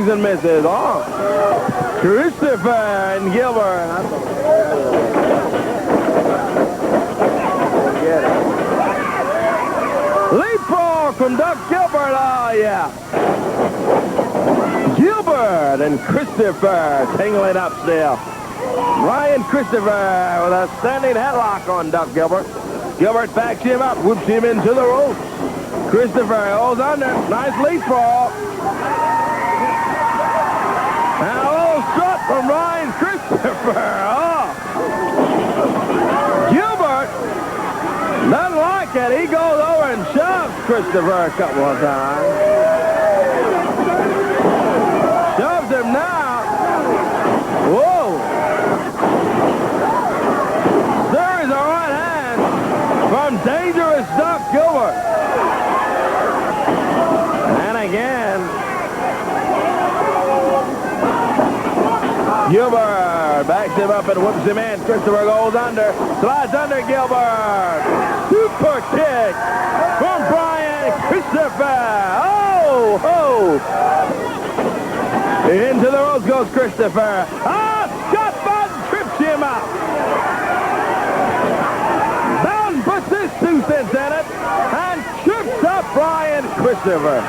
swings and misses. Oh, Christopher and Gilbert. Get it. Leapfrog from Doug Gilbert. Oh, yeah. Gilbert and Christopher tingling up still. Ryan Christopher with a standing headlock on Doug Gilbert. Gilbert backs him up, whoops him into the ropes. Christopher holds under. Nice leapfrog. And a little strut from Ryan Christopher. Oh. Gilbert doesn't like it. He goes over and shoves Christopher a couple of times. Shoves him now. Whoa. There's a right hand from dangerous Doug Gilbert. And again, Gilbert backs him up and whips him in. Christopher goes under, slides under Gilbert. Super kick from Brian Christopher. Oh, oh. Into the ropes goes Christopher. Ah, Scott Bowden trips him up. Bowden puts his 2 cents in it and trips up Brian Christopher.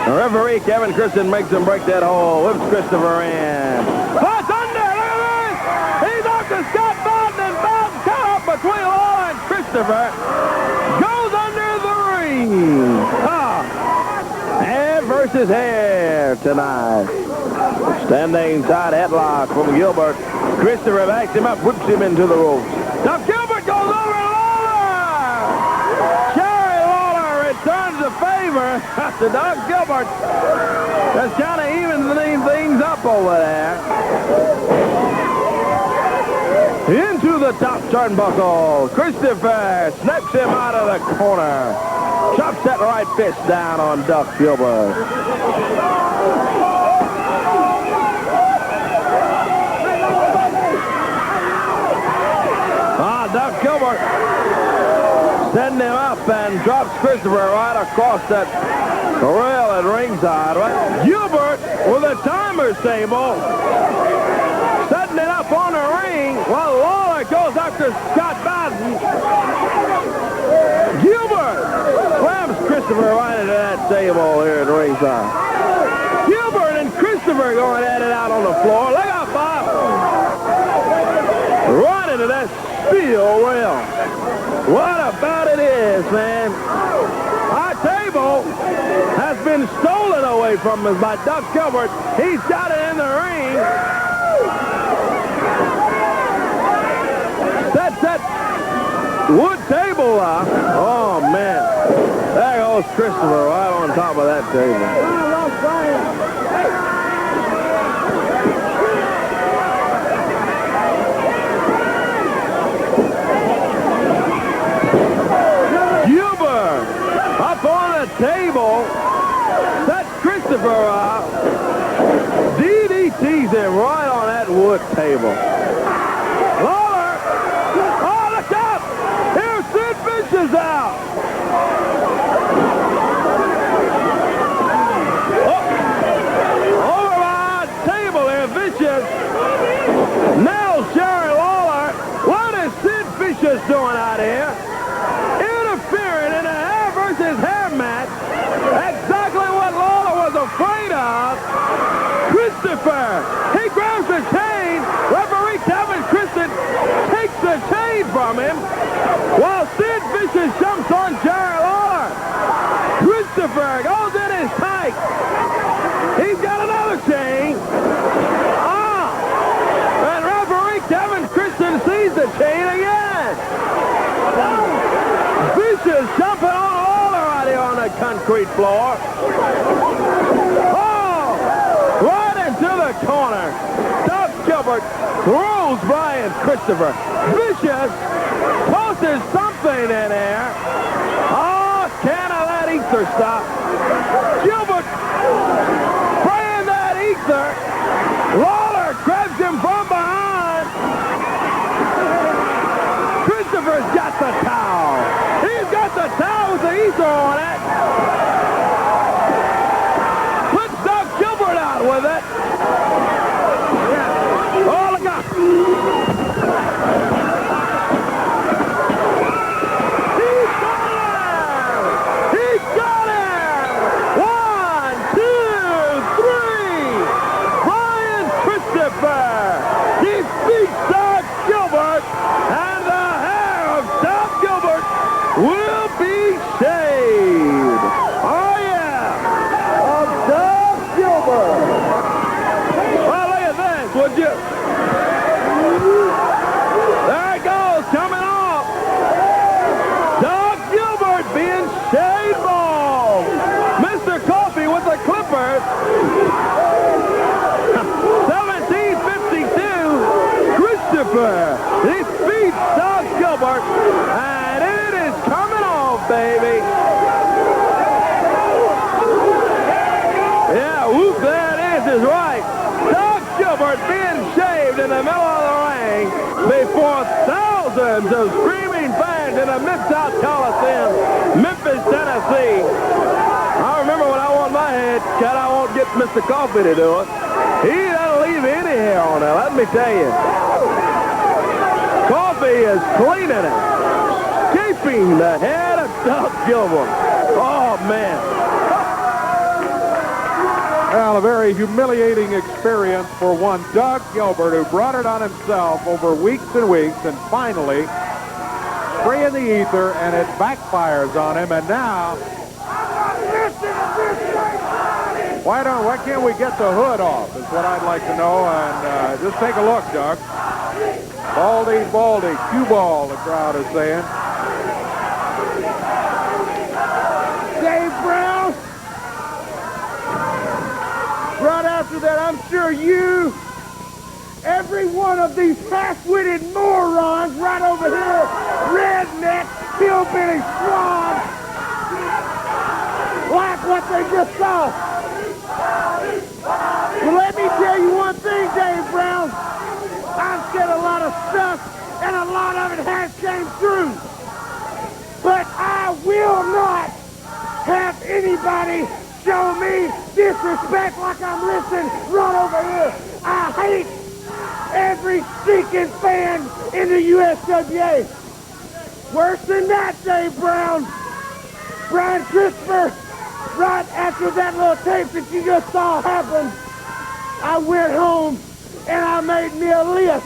The referee, Kevin Christian, makes him break that hole. Whips Christopher in. Puts under. Look at this. He's up to Scott Bowden, and Bowden caught up between Lawler and Christopher. Goes under the ring. Head versus head tonight. Standing side headlock from Gilbert. Christopher backs him up, whips him into the ropes. Now Gilbert goes over Lawler. Jerry Lawler returns the favor to Doug Gilbert. Just kind of evens things up over there. Into the top turnbuckle. Christopher snaps him out of the corner. Chops that right fist down on Doug Gilbert. Doug Gilbert setting him up and drops Christopher right across that rail at ringside. Right? Gilbert with a timer's table setting it up on the ring while Lawler goes after Scott Bowden. Gilbert slams Christopher right into that table here at ringside. Gilbert and Christopher going at it out on the floor. Look out, Bob. Right into that steel rail. What about it is, man? Our table has been stolen away from us by Doug Gilbert. He's got it in the ring. That's that wood table up. Oh, man. There goes Christopher right on top of that table. Up on the table, sets Christopher up, DDTs him right on that wood table. Lawler, oh, look out! Here's Sid Vicious out. Oh, over by the table here, Vicious nails Sherry Lawler. What is Sid Vicious doing out here? Interfering in a hair versus hair match. Exactly what Lawler was afraid of. Christopher, he grabs the chain. Referee Kevin Christian takes the chain from him while Sid Vicious jumps on Jerry Lawler. Christopher goes in his tight. He's got another chain. And referee Kevin Christian sees the chain again. Vicious jumping on Lawler out here on the concrete floor. Oh! Right into the corner. Doug Gilbert throws Brian Christopher. Vicious tosses something in there. Oh, can't have that ether stop. Gilbert spraying that ether. Lawler grabs him from behind. Christopher's got the towel. He's got the towel with the ether on it. Puts Doug Gilbert out it. Oh, look out. He got him! 1, 2, 3! Brian Christopher defeats Doug Gilbert, and the hair of Doug Gilbert will be shaved. Oh, yeah! Of Doug Gilbert. Well, look at this, would you? There it goes, coming off. Doug Gilbert being shaved bald. Mr. Coffee with the Clippers. 1752. Christopher defeats Doug Gilbert, and it is coming off, baby. Yeah, whoop, there it is right. Doug Gilbert being shaved in the middle of the ring before thousands of screaming fans in the Mid-South Coliseum, Memphis, Tennessee. I remember when I want my head cut, I won't get Mr. Coffee to do it. He doesn't leave any hair on it, let me tell you. Coffee is cleaning it, keeping the head of Doug Gilbert. Oh, man. Well, a very humiliating experience for one Doug Gilbert, who brought it on himself over weeks and weeks, and finally spray in the ether, and it backfires on him. And now, why can't we get the hood off? Is what I'd like to know. And just take a look, Doug. Baldy, cue ball, the crowd is saying. Dave Brown. Right after that, I'm sure you, every one of these half-witted morons right over here, redneck, hillbilly swabs, like what they just saw. Well, let me tell you one thing, Dave Brown. I've said a lot of stuff, and a lot of it has came through. But I will not have anybody show me disrespect like I'm listening right over here. I hate every stinking fan in the USWA. Worse than that, Dave Brown. Brian Christopher, right after that little tape that you just saw happen, I went home and I made me a list.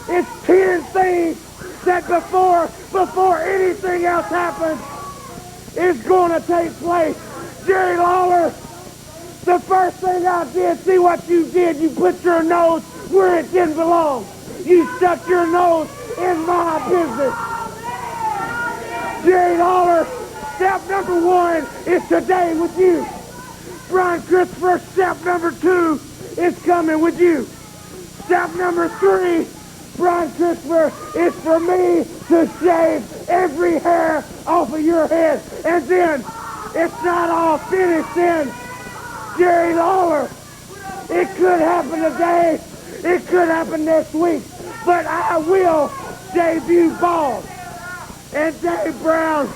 It's 10 things that before anything else happens is going to take place. Jerry Lawler, the first thing I did, see what you did, you put your nose where it didn't belong. You stuck your nose in my business. Jerry Lawler, step number 1 is today with you. Brian Christopher, step number 2 is coming with you. Step number 3, Brian Christopher, is for me to shave every hair off of your head. And then, it's not all finished then. Jerry Lawler, it could happen today, it could happen next week, but I will shave you bald. And Dave Brown,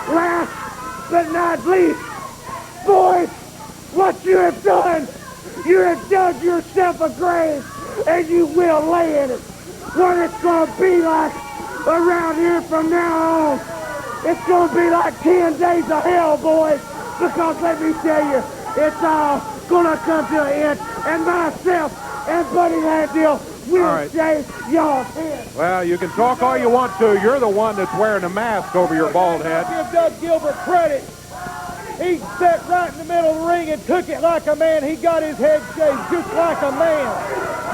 last but not least, boys, what you have done, you have dug yourself a grave, and you will lay in it. What it's going to be like around here from now on, it's going to be like 10 days of hell, boys, because let me tell you, it's all going to come to an end, and myself and Buddy Landel will shave y'all's head. Well, you can talk all you want to. You're the one that's wearing a mask over your bald head. Give Doug Gilbert credit. He sat right in the middle of the ring and took it like a man. He got his head shaved just like a man.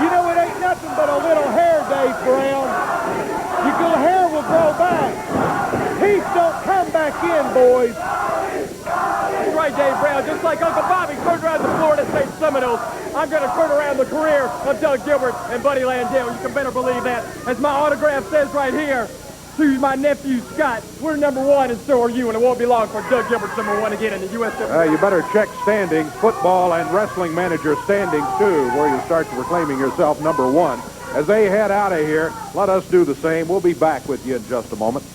You know, it ain't nothing but a little hair, Dave Brown. Your hair will grow back. Teeth don't come back in, boys. That's right, Dave Brown. Just like Uncle Bobby turned around the Florida State Seminoles, I'm going to turn around the career of Doug Gilbert and Buddy Landel. You can better believe that. As my autograph says right here, to my nephew, Scott, we're #1 and so are you, and it won't be long for Doug Gilbert's #1 again in the USWA. You better check standings, football and wrestling manager standings, too, where you start proclaiming yourself #1. As they head out of here, let us do the same. We'll be back with you in just a moment.